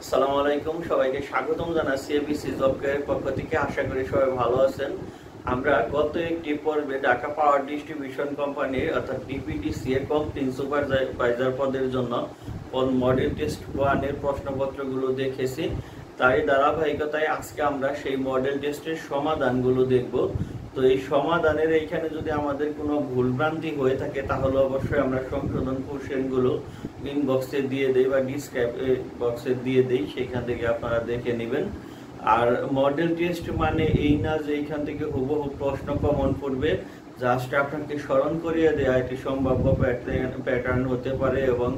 আসসালামু আলাইকুম, সবাইকে স্বাগতম জানাচ্ছি এবিসি জব কেয়ারের পক্ষ থেকে। আশা করি সবাই ভালো আছেন। আমরা গত একটি পর্বে ঢাকা পাওয়ার ডিস্ট্রিবিউশন কোম্পানির অর্থাৎ ডিপিডিসি এর কমপ্লেইন সুপারভাইজার পদের জন্য মডেল টেস্ট 1 এর প্রশ্নপত্রগুলো দেখেছি। তারই ধারাবাহিকতায় আজকে আমরা সেই মডেল টেস্টের সমাধানগুলো দেখব। তো এই সমাধানের এইখানে যদি আমাদের কোনো ভুলভ্রান্তি হয়ে থাকে তাহলে অবশ্যই আমরা সংশোধন কোশ্চেনগুলো ইনবক্সে দিয়ে দেই বা ডিসক্রাইব বক্সে দিয়ে দেই, সেখান থেকে আপনারা দেখে নেবেন। আর মডেল টেস্ট মানে এই না যে এইখান থেকে হুবহু প্রশ্ন কমন পড়বে, জাস্ট আপনাকে স্মরণ করিয়ে দেওয়া একটি সম্ভাব্য প্যাটার্ন হতে পারে এবং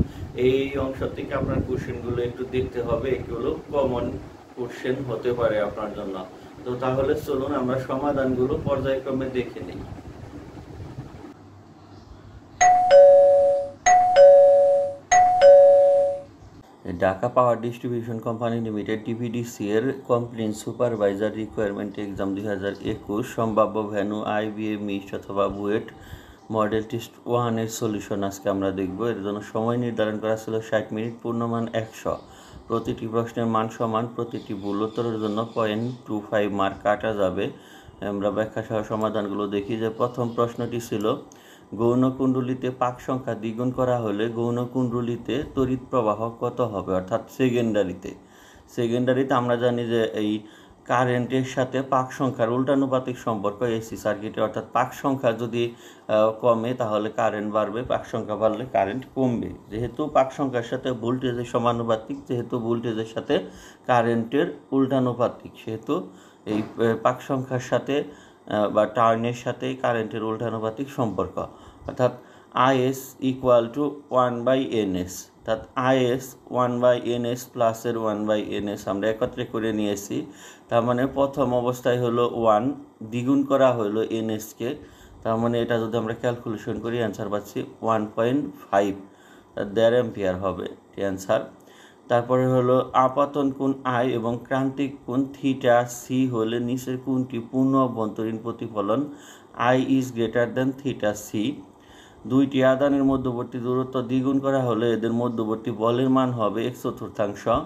এই অংশ থেকে আপনার কোশ্চেনগুলো একটু দেখতে হবে, এগুলো কমন কোশ্চেন হতে পারে আপনার জন্য। তো তাহলে চলুন আমরা সমাধানগুলো পর্যায়ক্রমে দেখে নিই। Dhaka power distribution company limited DPDC এর কমপ্লেইন সুপারভাইজার রিকোয়ারমেন্ট এক্সাম 2021 সম্ভাব্য ভেন্যু আইবিএ মিস্ট অথবা বুয়েট মডেল টেস্ট 1 এর সলিউশন আজকে আমরা দেখব। এর জন্য সময় নির্ধারণ করা ছিল 60 মিনিট, পূর্ণমান 100। প্রতিটি প্রশ্নের মান সমান, প্রতিটি ভুল উত্তরের জন্য 0.25 মার্ক কাটা যাবে। আমরা ব্যাখ্যা সহ সমাধানগুলো দেখি। যে প্রথম প্রশ্নটি ছিল, গৌণকুণ্ডলীতে পাক সংখ্যা দ্বিগুণ করা হলে গৌণকুণ্ডলীতে তড়িৎ প্রবাহ কত হবে, অর্থাৎ সেকেন্ডারিতে আমরা জানি যে এই কারেন্টের সাথে পাক সংখ্যার উল্টানুপাতিক সম্পর্ক এসি সার্কিটে, অর্থাৎ পাক সংখ্যা যদি কমে তাহলে কারেন্ট বাড়বে, পাক সংখ্যা বাড়লে কারেন্ট কমবে। যেহেতু পাক সংখ্যার সাথে ভোল্টেজের সমানুপাতিক, যেহেতু ভোল্টেজের সাথে কারেন্টের উল্টানুপাতিক, সেহেতু এই পাক সংখ্যার সাথে বা টার্নের সাথে কারেন্টের উল্টানুপাতিক সম্পর্ক, অর্থাৎ আইএস ইকুয়াল টু 1/ns। অর্থাৎ আইএস 1/ns প্লাসের 1/ns আমরা একত্রে করে নিয়েছি। তার মানে প্রথম অবস্থায় হলো 1, দ্বিগুণ করা হলো এনএসকে, তার মানে এটা যদি আমরা ক্যালকুলেশন করি অ্যান্সার পাচ্ছি 1.5, 1.5 অ্যাম্পিয়ার হবে অ্যান্সার। তারপরে হলো আপাতন কোণ আই এবং ক্রান্তিক কোণ থিটা সি হলে নিচের কোণটি পূর্ণ অভ্যন্তরীণ প্রতিফলন I is greater than theta C. দুইটি আধানের মধ্যবর্তী দূরত্ব দ্বিগুণ করা হলে এদের মধ্যবর্তী বলের মান হবে 1/4।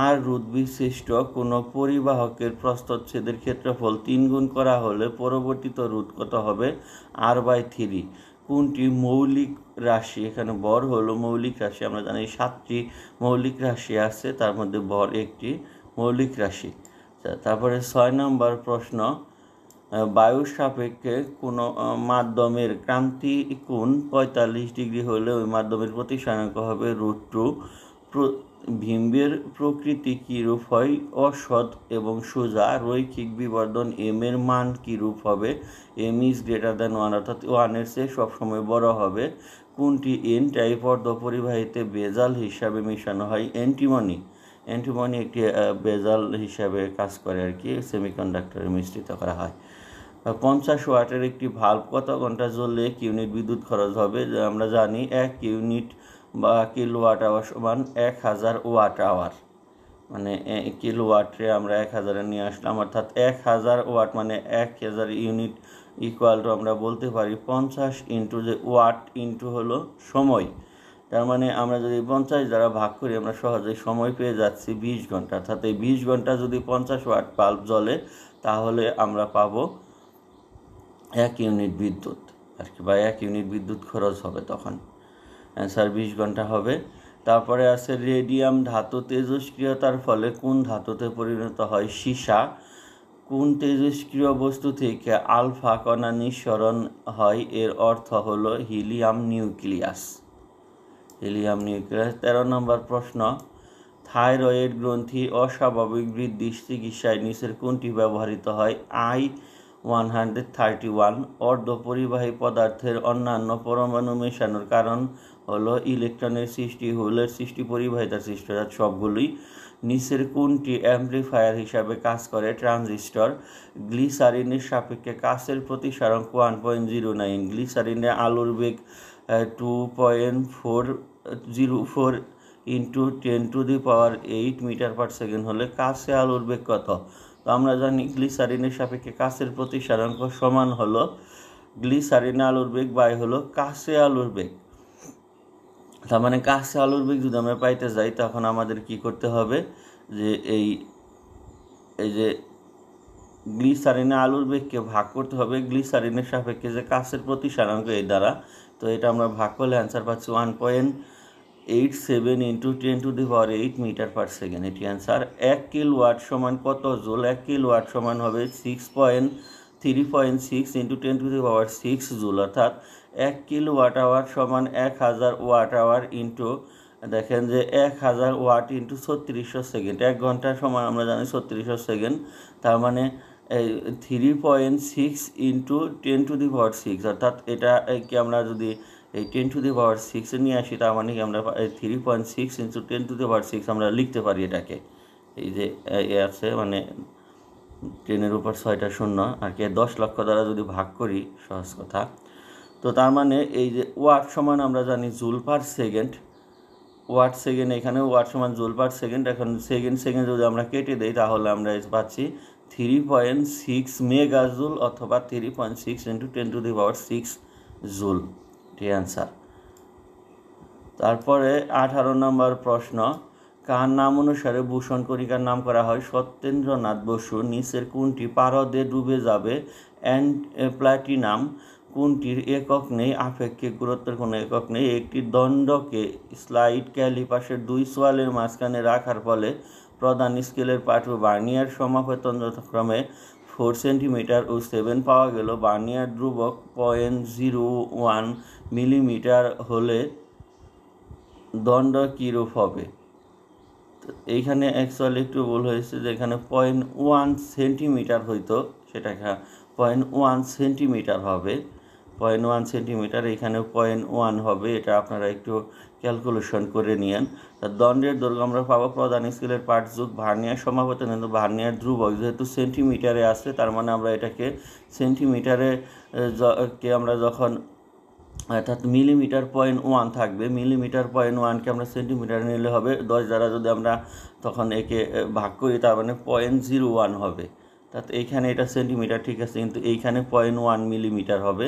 আর রোধ বিশিষ্ট কোনো পরিবাহকের প্রস্থচ্ছেদের ক্ষেত্রফল 3 গুণ করা হলে পরবর্তীত রোধ কত হবে, r/3। কোনটি মৌলিক রাশি, এখানে বর হলো মৌলিক রাশি। আমরা জানি 7টি মৌলিক রাশি আছে, তার মধ্যে বর একটি মৌলিক রাশি। তারপরে 6 নম্বর প্রশ্ন, বায়ুর সাপেক্ষে কোনো মাধ্যমের ক্রান্তিক কোণ 45 ডিগ্রি হলে ওই মাধ্যমের প্রতিসরাঙ্ক হবে √2। বিম্বের প্রকৃতি কীরূপ হয়, অসৎ এবং সোজা। রৈখিক বিবর্ধন এম এর মান কীরূপ হবে, এম ইজ গ্রেটার দ্যান 1, অর্থাৎ 1 এর চেয়ে সবসময় বড় হবে। কোনটি এন টাইপ অর্ধপরিবাহীতে বেজাল হিসাবে মেশানো হয়, অ্যান্টিমনি একটি বেজাল হিসাবে কাজ করে আর কি, সেমিকন্ডাক্টরে মিশ্রিত করা হয়। 50 ওয়াটের একটি ভাল্ব কত ঘন্টা জ্বললে 1 ইউনিট বিদ্যুৎ খরচ হবে। আমরা জানি 1 ইউনিট বা কিলোওয়াট আওয়ার সমান 1000 ওয়াট আওয়ার, মানে কিলোওয়াটে আমরা 1000 নিয়ে আসলাম, অর্থাৎ 1000 ওয়াট মানে 1000 ইউনিট ইকুয়াল টু আমরা বলতে পারি 50 ইন্টু যে ওয়াট ইন্টু হলো সময়। তার মানে আমরা যদি 50 দ্বারা ভাগ করি আমরা সহজেই সময় পেয়ে যাচ্ছি 20 ঘন্টা। অর্থাৎ এই 20 ঘন্টা যদি 50 ওয়াট বাল্ব জ্বলে তাহলে আমরা পাবো 1 ইউনিট বিদ্যুৎ আর কি, বা 1 ইউনিট বিদ্যুৎ খরচ হবে তখন। অ্যান্সার 20 ঘন্টা হবে। তারপরে আছে রেডিয়াম ধাতু তেজস্ক্রিয়তার ফলে কোন ধাতুতে পরিণত হয়, সীসা। কোন তেজস্ক্রিয় বস্তু থেকে আলফা কণা নিঃসরণ হয়, এর অর্থ হলো হিলিয়াম নিউক্লিয়াস। 13 নম্বর প্রশ্ন, থাইরয়েড গ্রন্থি অস্বাভাবিক বৃদ্ধি চিকিৎসায় নিচের কোনটি ব্যবহৃত হয়, I-131। অর্ধপরিবাহী পদার্থের অন্যান্য পরমাণু মেশানোর কারণ হলো ইলেকট্রনের সৃষ্টি, হোলের সৃষ্টি, পরিবাহিতার সৃষ্টি, সবগুলোই। নিচের কোনটি অ্যাম্প্লিফায়ার হিসাবে কাজ করে, ট্রানজিস্টর। গ্লিসারিনের সাপেক্ষে কাচের প্রতিসরাঙ্ক 1.09। গ্লিসারিনে আলোর বেগ 2.404 ইন্টু 10⁸ মিটার পার সেকেন্ড হলে কাছে আলোর বেগ কত? তো আমরা জানি গ্লিসারিনের সাপেক্ষে কাচের প্রতিসরাঙ্ক সমান হলো গ্লিসারিন আলোর বেগ বাই হলো কাছে আলোর বেগ। তার মানে কাঁচা আলুর বেগ যদি আমরা পাইতে যাই তখন আমাদের কি করতে হবে, যে এই যে গ্লিসারিনে আলুর বেগকে ভাগ করতে হবে গ্লিসারিনের সাপেক্ষে যে কাঁচের প্রতিসারাঙ্ক এই দ্বারা। তো এটা আমরা ভাগ করলে অ্যান্সার পাচ্ছি 1.87 × 10⁸ মিটার পার সেকেন্ড। এটি অ্যান্সার। 1 কিলোওয়াট সমান কত জুল? 1 কিলোওয়াট সমান হবে 3.6 × 10⁶ জুল, অর্থাৎ 1 কিলোওয়াট আওয়ার সমান 1000 ওয়াট আওয়ার ইন্টু, দেখেন যে 1000 ওয়াট ইন্টু 3600 সেকেন্ড। 1 ঘন্টা সমান আমরা জানি 3600 সেকেন্ড, তার মানে 3.6 × 10⁶, অর্থাৎ এটা কি আমরা যদি এই 10⁶ নিয়ে আসি, তার মানে কি আমরা 3.6 × 10⁶ আমরা লিখতে পারি এটাকে। এই যে আছে মানে 10 উপর 6টা শূন্য আর কি, 10 লক্ষ দ্বারা যদি ভাগ করি, সহজ কথা। তো তার মানে এই যে ওয়াট সমান আমরা জানি joule per second, watt second, এখানে ওয়াট সমান জুল পার সেকেন্ড। এখন সেকেন্ড যদি আমরা কেটে দিই তাহলে আমরা পাচ্ছি 3.6 মেগা জুল অথবা 3.6 × 10⁶ জুল, এটি অ্যান্সার। তারপরে 18 নম্বর প্রশ্ন, কার নাম অনুসারে ভূষণ কণিকার নাম করা হয়? সত্যেন্দ্রনাথ বসু। নিচের কোনটি পারদে ডুবে যাবে? And platinum. কোনটির একক নেই? আপেক্ষিক গুরুত্বের কোনো একক নেই। একটি দণ্ডকে স্লাইড ক্যালিপাসের 2 সোয়ালের মাঝখানে রাখার ফলে প্রধান স্কেলের পাঠ্য ভার্নিয়ার সমাপতন যথাক্রমে 4 সেন্টিমিটার ও 7 পাওয়া গেল। ভার্নিয়ার ধ্রুবক 0.01 মিলিমিটার হলে দণ্ড কীরূপ হবে? এইখানে অ্যাকচুয়ালি একটু ভুল হয়েছে, যে এখানে 0.1 সেন্টিমিটার হইতো, সেটা 0.1 সেন্টিমিটার হবে। 0.1 সেন্টিমিটার, এখানে 0.1 হবে। এটা আপনারা একটু ক্যালকুলেশন করে নিয়েন। দণ্ডের দৈর্ঘ্য আমরা পাবো প্রধান স্কেলের পাঠ যোগ ভার্নিয়ার সমাপতন, কিন্তু ভার্নিয়ার ধ্রুবক যেহেতু সেন্টিমিটারে আছে, তার মানে আমরা এটাকে সেন্টিমিটারে কে আমরা যখন, অর্থাৎ মিলিমিটার 0.1 থাকবে, মিলিমিটার 0.1কে আমরা সেন্টিমিটার নিলে হবে 10 দ্বারা যদি আমরা তখন একে ভাগ করি, তার মানে 0.01 হবে। অর্থাৎ এইখানে এটা সেন্টিমিটার ঠিক আছে, কিন্তু এইখানে 0.1 মিলিমিটার হবে।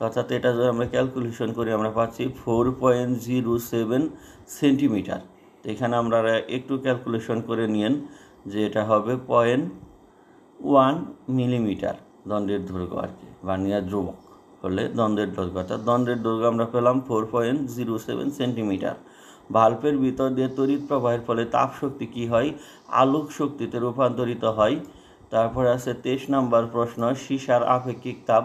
অর্থাৎ এটা যদি আমরা ক্যালকুলেশন করি আমরা পাচ্ছি 4.07 সেন্টিমিটার। এখানে আমরা একটু ক্যালকুলেশন করে নিন যে এটা হবে 0.1 মিলিমিটার দণ্ডের দৈর্ঘ্য আর কি, ভার্নিয়ার ধ্রুবক হলে দণ্ডের দৈর্ঘ্য, অর্থাৎ দণ্ডের দৈর্ঘ্য আমরা পেলাম 4.07 সেন্টিমিটার। বাল্বের ভিতর দিয়ে তড়িৎ প্রবাহের ফলে তাপ শক্তি কী হয়? আলোক শক্তিতে রূপান্তরিত হয়। তারপরে আছে 23 নম্বর প্রশ্ন, সীসার আপেক্ষিক তাপ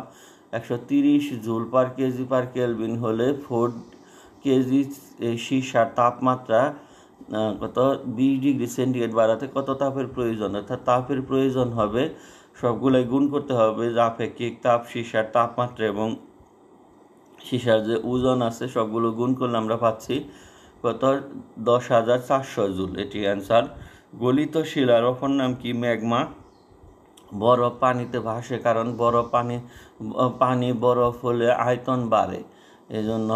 130 joule per kg per kelvin হলে 4 কেজি সীসার তাপমাত্রা কত 20 ডিগ্রি সেন্টিগ্রেড বাড়াতে কত তাপের প্রয়োজন? অর্থাৎ তাপের প্রয়োজন হবে, সবগুলোই গুণ করতে হবে, যে আপেক্ষিক তাপ, সীসার তাপমাত্রা এবং সীসার যে ওজন আছে সবগুলো গুণ করলে আমরা পাচ্ছি কত 10,400 জুল, এটি অ্যান্সার। গলিত শিলার অপর নাম কি? ম্যাগমা। বরফ পানিতে ভাসে কারণ পানি বরফ হলে আয়তন বাড়ে, এজন্য।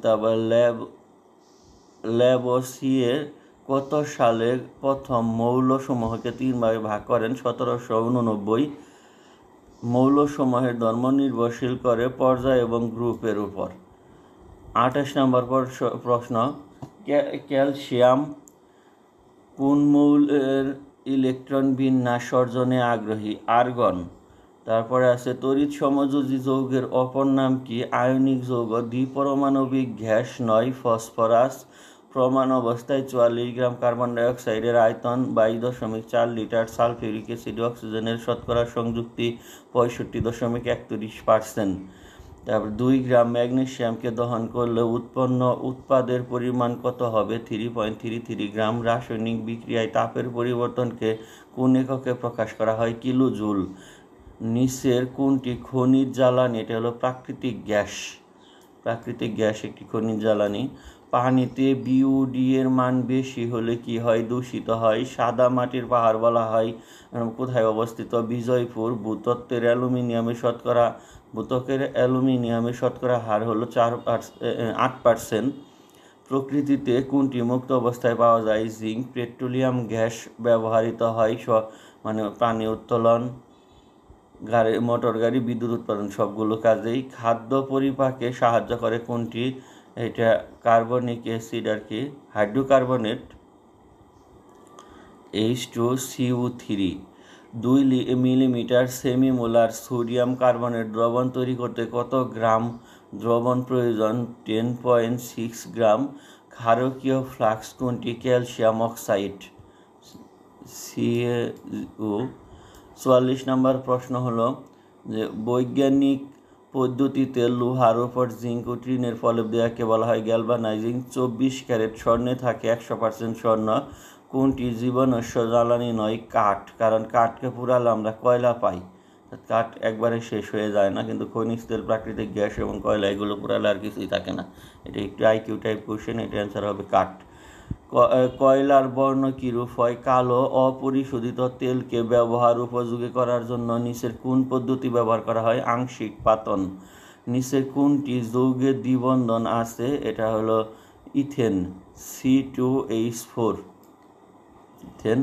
তারপর ল্যাবোসিয়ের কত সালে প্রথম মৌলসমূহকে 3 ভাগে ভাগ করেন? 1789। মৌলসমূহের ধর্ম নির্ভরশীল করে পর্যায় এবং গ্রুপের উপর। 28 নম্বর প্রশ্ন, ক্যালসিয়াম কোন মৌলের ইলেকট্রন বিন্যাস অর্জনে আগ্রহী? আর্গন। তারপরে আছে তড়িৎ সমযোজী যৌগের অপর নাম কি? আয়নিক যৌগ। দ্বিপরমাণবিক গ্যাস নয় ফসফরাস। প্রমাণ অবস্থায় 44 গ্রাম। কার্বন ডাইঅক্সাইডের আয়তন 22.4 লিটার। সালফিউরিক অ্যাসিড অক্সিজেনের শতকরা সংযুক্তি 65.31%। তারপর 2 গ্রাম ম্যাগনেসিয়ামকে দহন করলে উৎপাদের পরিমাণ কত হবে? 3.33 গ্রাম। রাসায়নিক বিক্রিয়ায় তাপের পরিবর্তনকে কোন এককে প্রকাশ করা হয়? Kilo joule. নিচের কোনটি খনিজ জ্বালানি? এটা হলো প্রাকৃতিক গ্যাস। প্রাকৃতিক গ্যাস একটি খনিজ জ্বালানি। পানিতে বিউডি এর মান বেশি হলে কি হয়? দূষিত হয়। সাদা মাটির পাহাড় বলা হয় কোথায় অবস্থিত? বিজয়পুর। ভূত্বকের অ্যালুমিনিয়ামের শতকরা হার হলো 8%। প্রকৃতিতে কোনটি মুক্ত অবস্থায় পাওয়া যায়? জিঙ্ক। পেট্রোলিয়াম গ্যাস ব্যবহৃত হয় মানে পানি উত্তোলন, মোটর গাড়ি, বিদ্যুৎ উৎপাদন সবগুলো কাজেই। খাদ্য পরিপাকে সাহায্য করে কোনটি? এটা কার্বনিক অ্যাসিড আর কি, hydrocarbonate H2CO3। 2 millimetre semimolar sodium carbonate দ্রবণ তৈরি করতে কত গ্রাম দ্রবণ প্রয়োজন? 10.6 গ্রাম। ক্ষারকীয় ফ্লাক্স কোনটি? Calcium oxide CaO। 44 নম্বর প্রশ্ন হলো যে বৈজ্ঞানিক পদ্ধতিতে লোহার উপর জিঙ্ক ও টিনের প্রলেপ দেওয়াকে বলা হয় গ্যালভানাইজিং। 24 ক্যারেট স্বর্ণে থাকে 100% স্বর্ণ। কোনটি জীবাশ্ম জ্বালানি নয়? কাঠ, কারণ কাঠকে পুড়ালে আমরা কয়লা পাই, কাঠ একবারে শেষ হয়ে যায় না, কিন্তু খনিজ তেল, প্রাকৃতিক গ্যাস এবং কয়লা এগুলো পুড়ালে আর কিছুই থাকে না। এটা একটু আইকিউ টাইপ কোশ্চেন, এটা অ্যান্সার হবে কাঠ। কয়লার বর্ণ কিরূপ হয়? কালো। অপরিশোধিত তেলকে ব্যবহার উপযোগী করার জন্য নিচের কোন পদ্ধতি ব্যবহার করা হয়? আংশিক পাতন। নিচের কোনটি যৌগের দ্বিবন্ধন আছে? এটা হলো ইথেন, C2H4 ইথেন।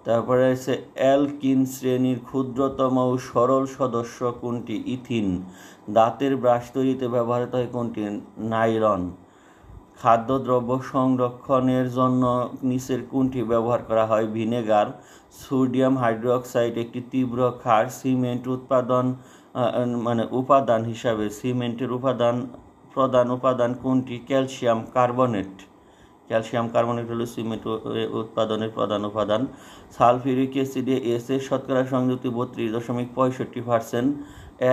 তারপরে আছে অ্যালকিন শ্রেণীর ক্ষুদ্রতম ও সরল সদস্য কোনটি? ইথিন। দাঁতের ব্রাশ তৈরিতে ব্যবহৃত হয় কোনটি? নাইলন। খাদ্যদ্রব্য সংরক্ষণের জন্য নিচের কোনটি ব্যবহার করা হয়? ভিনেগার। সোডিয়াম হাইড্রোক্সাইড একটি তীব্র ক্ষার। সিমেন্ট উপাদান হিসাবে সিমেন্টের প্রধান উপাদান কোনটি? Calcium carbonate. ক্যালসিয়াম কার্বনেট হলো সিমেন্ট উৎপাদনের প্রধান উপাদান। সালফিউরিক অ্যাসিডে এসের শতকরা সংযুক্তি 32.65%।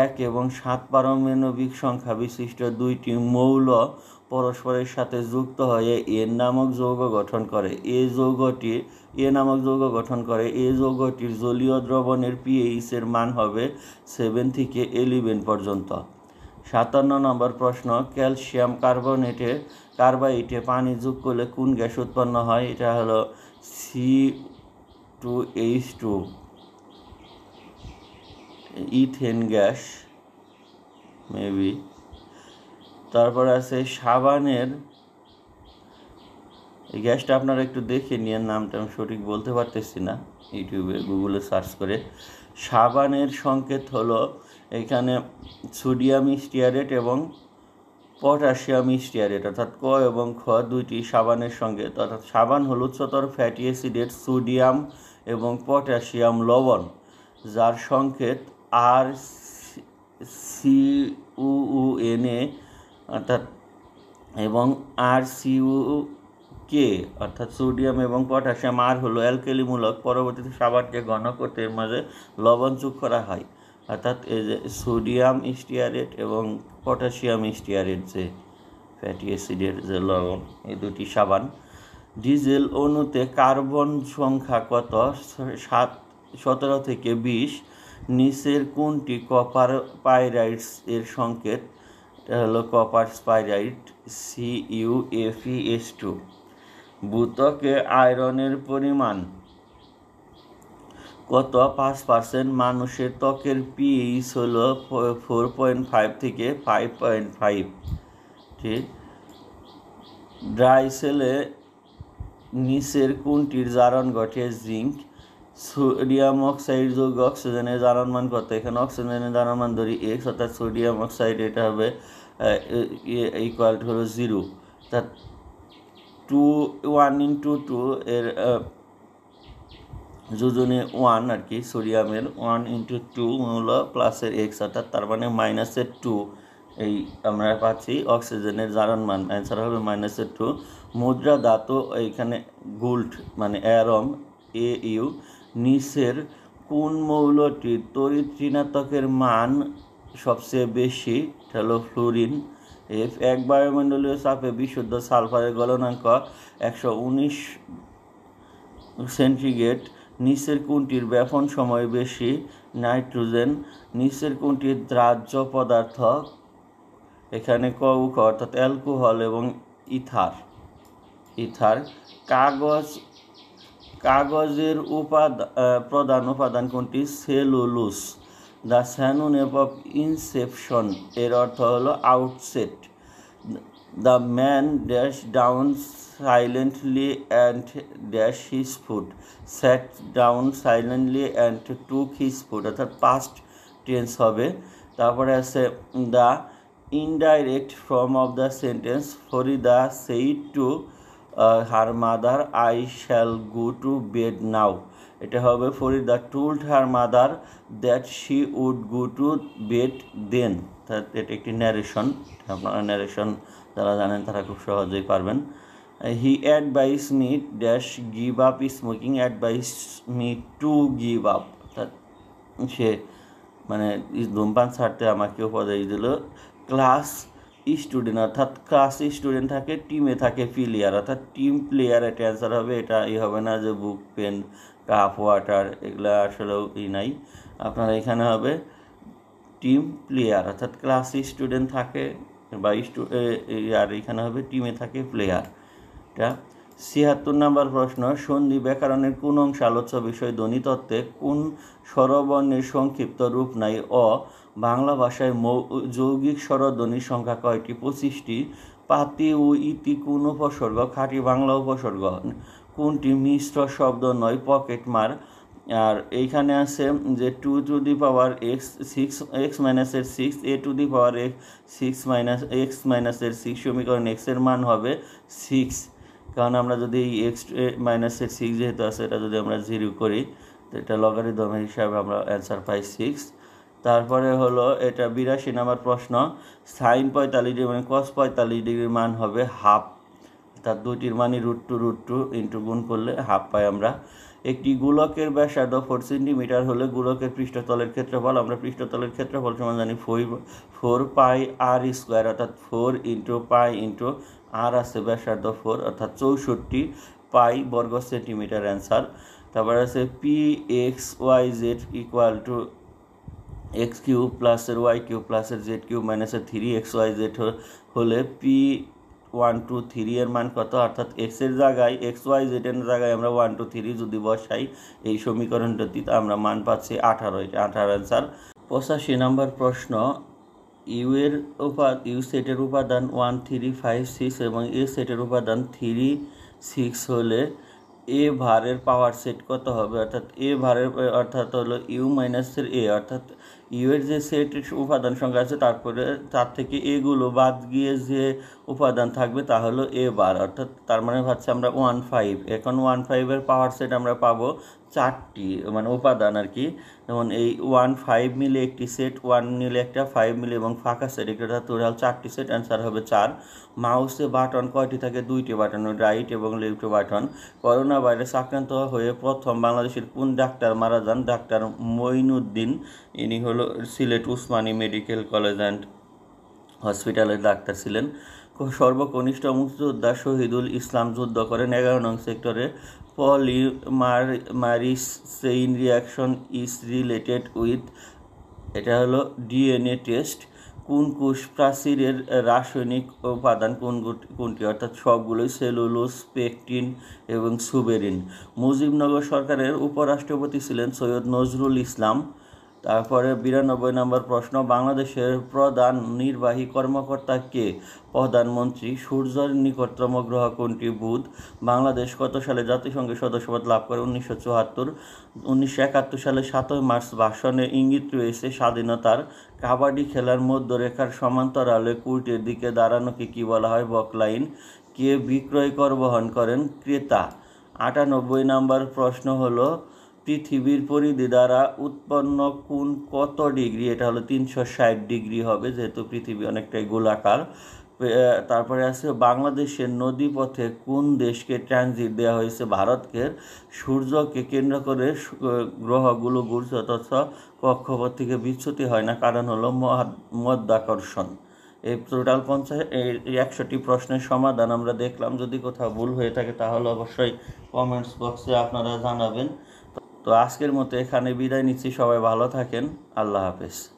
1 এবং 7 পারমাণবিক সংখ্যা বিশিষ্ট দুইটি মৌল পরস্পরের সাথে যুক্ত হয়ে এ নামক যৌগ গঠন করে। এই যৌগটির জলীয় দ্রবণের pH এর মান হবে 7 থেকে 11 পর্যন্ত। 57 নম্বর প্রশ্ন, ক্যালসিয়াম কার্বাইডে পানি যোগ করলে কোন গ্যাস উৎপন্ন হয়? এটা হলো C2H2 ইথেন গ্যাস মেবি। তারপর আছে সাবানের, এই গ্যাসটা আপনারা একটু দেখে নিয়ে, নামটা আমি সঠিক বলতে পারতেছি না, ইউটিউবে গুগলে সার্চ করে। সাবানের সংকেত হলো এখানে সোডিয়াম স্টিয়ারেট এবং পটাশিয়াম স্টিয়ারেট, অর্থাৎ ক এবং খ দুইটি সাবানের সংকেত। অর্থাৎ সাবান হলো উচ্চতর ফ্যাটি অ্যাসিডের সোডিয়াম এবং পটাশিয়াম লবণ, যার সংকেত RCOONA অর্থাৎ এবং RCOK অর্থাৎ সোডিয়াম এবং পটাশিয়াম। আর হলো অ্যালকালিমূলক। পরবর্তীতে সাবানকে ঘন করতে এর মাঝে লবণ যোগ করা হয়, অর্থাৎ এই যে সোডিয়াম স্টিয়ারেট এবং পটাশিয়াম স্টিয়ারেট যে ফ্যাটি অ্যাসিডের যে লবণ, এই দুটি সাবান। ডিজেল অণুতে কার্বন সংখ্যা কত? 17 থেকে 20। নিচের কোনটি কপার পাইরাইটস এর সংকেত? এটা হলো কপার পাইরাইট, CuFeS2। ভূত্বকে আয়রনের পরিমাণ কত? 5%। মানুষের ত্বকের pH হলো 4.5 থেকে 5.5। ঠিক। ড্রাই সেলে নিচের কোনটির জারণ ঘটে? জিঙ্ক। সোডিয়াম অক্সাইড যৌগ অক্সিজেনের জারণ মান কত? এখানে অক্সিজেনের জারণ মান ধরি x, অর্থাৎ সোডিয়াম অক্সাইড এটা হবে ইকুয়াল টু হলো 0, অর্থাৎ 1 × 2 এর যোজনে 1 আর কি, সোডিয়ামের 1 × 2 হলো প্লাসের x, অর্থাৎ তার মানে -2 এই আমরা পাচ্ছি অক্সিজেনের জারণ মান, অ্যান্সার হবে -2। মুদ্রা ধাতু এইখানে গোল্ড মানে অ্যারম AU। নিচের কোন মৌলটির তড়িৎ ঋণাত্মকের মান সবচেয়ে বেশি? এটা হলো ফ্লোরিন। এক বায়ুমণ্ডলীয় চাপে বিশুদ্ধ সালফারের গলনাঙ্ক 119 সেন্টিগ্রেড। নিচের কোনটির ব্যাপন সময় বেশি? নাইট্রোজেন। নিচের কোনটির দ্রাজ্য পদার্থ? এখানে ক ও খ, অর্থাৎ অ্যালকোহল এবং ইথার। কাগজের প্রধান উপাদান কোনটি? Cellulose. The synonym of inception এর অর্থ হলো outset. The man dash down silently and dash his food. Sat down silently and took his food, অর্থাৎ পাস্ট টেন্স হবে। তারপরে আছে the indirect form of the sentence. Farida said to her mother, I shall go to bed now. এটা হবে Farida told her mother that she would go to bed then. এটা একটি narration, আপনারা narration যারা জানেন তারা খুব সহজেই পারবেন। He advised me dash give up smoking, advised me to give up, সে মানে ধূমপান ছাড়তে আমাকে উপদেশ দিল। ক্লাস স্টুডেন্ট অর্থাৎ ক্লাস স্টুডেন্ট থাকে, টিমে থাকে প্লেয়ার অর্থাৎ টিম প্লেয়ার, এটা অ্যান্সার হবে। এটা হবে না যে বুক পেন কাপ ওয়াটার এগুলো আসলেও নাই, আপনার এখানে হবে টিম প্লেয়ার অর্থাৎ ক্লাস স্টুডেন্ট থাকে বা আর এখানে হবে টিমে থাকে প্লেয়ার। এটা ৭৬ নম্বর প্রশ্ন, সন্ধি ব্যাকরণের কোন অংশ আলোচ্য বিষয় ধ্বনিতত্ত্বে কোন স্বরবর্ণের সংক্ষিপ্ত রূপ নাই? অ বাংলা ভাষায় যৌগিক স্বরধ্বনির সংখ্যা কয়টি? ২৫টি। পাতি ও ইতি কোন উপসর্গ? খাঁটি বাংলা উপসর্গ। কোনটি মিশ্র শব্দ নয়? পকেট মার। আর এইখানে আছে যে 2 to the power x 6 x মাইনাসের 6 এ to the power x 6 minus x মাইনাসের 6 সমীকরণ এক্সের মান হবে 6, কারণ আমরা যদি এই এক্স মাইনাসের 6 যেহেতু আছে এটা যদি আমরা 0 করি তো এটা লগারিদম হিসাবে আমরা অ্যান্সার পাই 6। তারপরে হলো এটা ৮২ নম্বর প্রশ্ন, সাইন ৪৫ ডিগ্রি মানে কস ৪৫ ডিগ্রির মান হবে হাফ, তার দুইটির মানই √2 ইন্টু গুণ করলে হাফ পাই আমরা। একটি গোলকের ব্যাসার্ধ 4 সেন্টিমিটার হলে গোলকের পৃষ্ঠতলের ক্ষেত্রফল, আমরা পৃষ্ঠতলের ক্ষেত্রফল সমান জানি 4 পাই আর স্কোয়ার অর্থাৎ 4 ইন্টু পাই ইন্টু আর আছে ব্যাসার্ধ 4 অর্থাৎ 64 পাই বর্গ সেন্টিমিটার অ্যান্সার। তারপর আছে P X Y Z equal to X cube প্লাসের ওয়াই কিউব প্লাসের জেড কিউব মাইনাসের 3xy জেড হলে পি 1 2 3 এর মান কত? অর্থাৎ এক্স এর জায়গায় xy জেড এর জায়গায় আমরা 1 2 3 যদি বসাই এই সমীকরণটাতে আমরা মান পাচ্ছি 18, এটা 18 অ্যান্সার। 85 নম্বর প্রশ্ন, ইউ সেটের উপাদান 1 3 5 6 এবং এ সেটের উপাদান 3 6 হলে এ ভারের পাওয়ার সেট কত হবে? অর্থাৎ এ ভারের অর্থাৎ হলো ইউ মাইনাসের এ, অর্থাৎ ইউ এর যে সেট উপাদান সংখ্যা আছে তারপরে তার থেকে এগুলো বাদ গিয়ে যে উপাদান থাকবে তা হলো এ বার, অর্থাৎ তার মানে হচ্ছে আমরা 1 5। এখন 1 5 এর পাওয়ার সেট আমরা পাবো 4টি মানে উপাদান আর কি, যেমন এই 1 5 মিলে একটি সেট, 1 মিলে একটা, 5 মিলে এবং ফাঁকা সেট, এটা টোটাল 4টি সেট, অ্যান্সার হবে 4। মাউসে বাটন কয়টি থাকে? 2টি বাটন, রাইট এবং লেফট বাটন। করোনা ভাইরাস আক্রান্ত হয়ে প্রথম বাংলাদেশের কোন ডাক্তার মারা যান? ডাক্তার মঈনুদ্দিন, ইনি হলো Sylhet Usmani medical college and হসপিটালের ডাক্তার ছিলেন। সর্বকনিষ্ঠ মুক্তিযোদ্ধা শহীদুল ইসলাম যুদ্ধ করেন 11 নং সেক্টরে। Polymerase chain reaction is related with, এটা হলো ডিএনএ টেস্ট। কোন কোষ প্রাচীরের রাসায়নিক উপাদান কোনটি? অর্থাৎ সবগুলোই সেলুলোজ, পেকটিন এবং সুবেরিন। মুজিবনগর সরকারের উপরাষ্ট্রপতি ছিলেন সৈয়দ নজরুল ইসলাম। তারপরে 92 নম্বর প্রশ্ন, বাংলাদেশের প্রধান নির্বাহী কর্মকর্তা কে? প্রধানমন্ত্রী। সূর্যের নিকটতম গ্রহ কোনটি? বুধ। বাংলাদেশ কত সালে জাতিসংঘের সদস্যপদ লাভ করে? 1974। 1971 সালে 7 মার্চ ভাষণে ইঙ্গিত রয়েছে স্বাধীনতার। কাবাডি খেলার মধ্যরেখার সমান্তরালে কোর্টের দিকে দাঁড়ানোকে কি বলা হয়? বকলাইন। কে বিক্রয় কর বহন করেন? ক্রেতা। 98 নম্বর প্রশ্ন হলো, পৃথিবীর পরিধি দ্বারা উৎপন্ন কোণ কত ডিগ্রি? এটা হলো 360 ডিগ্রি হবে, যেহেতু পৃথিবী অনেকটাই গোলাকার। তারপরে আছে বাংলাদেশের নদীপথে কোন দেশকে ট্রানজিট দেওয়া হয়েছে? ভারতকে। সূর্যকে কেন্দ্র করে গ্রহগুলো ঘুরছে অথচ কক্ষপথ থেকে বিচ্যুতি হয় না, কারণ হলো মধ্যাকর্ষণ। এই টোটাল 100টি প্রশ্নের সমাধান আমরা দেখলাম। যদি কোথাও ভুল হয়ে থাকে তাহলে অবশ্যই কমেন্টস বক্সে আপনারা জানাবেন। তো আজকের মতো এখানে বিদায় নিচ্ছি, সবাই ভালো থাকেন, আল্লাহ হাফেজ।